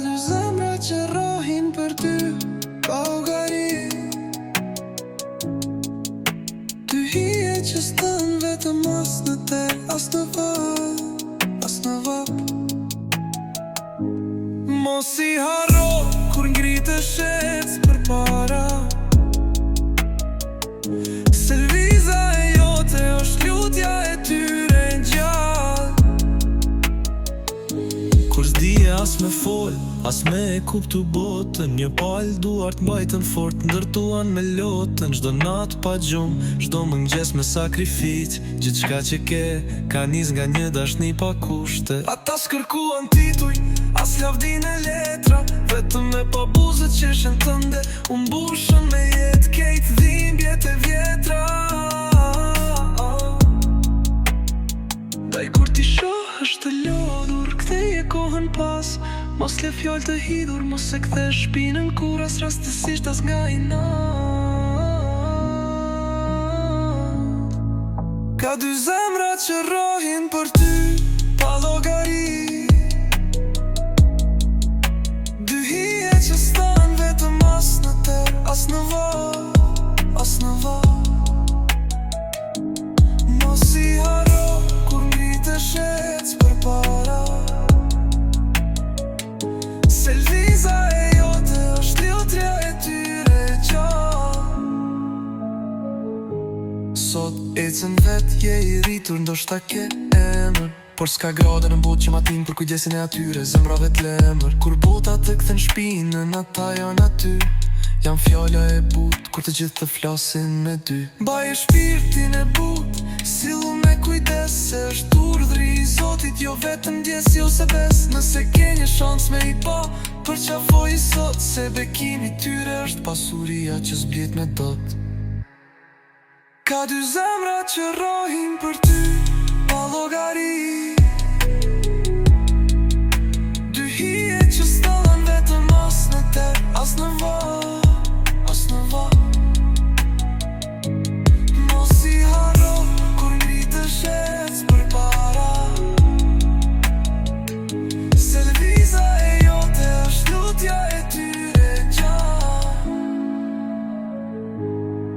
dy zemra që rrohin për ty, pa llogari. Dy hije që stan vetëm as në te, as në vap, as në vap. Mos i harro kur ngritesh ec përpara, se lviza e jote është lutja e tyre gjallë. Kur s'dije as me fol, as me e kuptu botën, një palë duart mbajtën fort, ndërtuan me lotën. Çdo natë pa gjumë, çdo mëngjes me sakrificë, gjithçka që ke ka nis nga një dashni pa kushte. Ata s'kërkuan tituj, as lavdin e letra, vetëm me pa buzët që shën tënde, u mbushën me jetë kejt dhimbjet e vjetra. Daj kur ti shoh është të lodhur, ktheje kohën pas, mos le fjallë të hidhur, mos e kthe shpinën kur as rastësisht as nga i nat. Ka dy zemra që rrohin për ty, pa llogari. Dy hije që stan vetëm as në ter, as në vap, as në vap. Mos i harro kur ngritesh ec përpara, se lviza e jote është lutja e tyre gjallë. Sot ecën vet, je i rritur, ndoshta ke emër, por s'ka grade në botë që ma tim për kujdesin e atyre zemrave t'lemër. Kur bota të kthen shpinën, ata janë aty, jam fjalla e but, kur të gjithë të flasin me dy. Baje shpirtin e but, sillu me kujdes, se është urdhri i Zotit, jo vetëm ndjesi ose bes. Nëse ke një shans me i pa, përqafoj i sot, se bekimi tyre është pasuria që s'blet me dot. Ka dy zemra që rrohin për ty, pa llogari. Dy hije që stan vetëm as në ter, as në vap, as në vap. Mos i harro kur ngritesh ec përpara, se lviza e jote është lutja e tyre gjallë.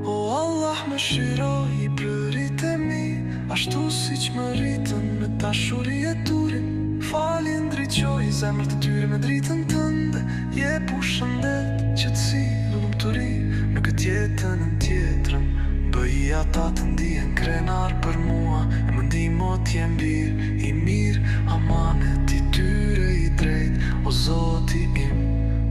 O Allah më shiro i plërit e mi, ashtu si që më rritën me dashuri e turin. Falin ndriqoj zemrët e tyre me dritën tënde, je pu shëndet, qetësi, lumturi në këtë jetën në tjetrën. Bëj ata të ndihen krenar për mua, e më ndihmot jem birë, i mirë, amanet i tyre i drejt. O Zoti im,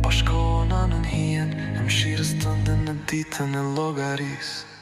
bashkona në hijen e mshirës tënde në ditën e llogarisë.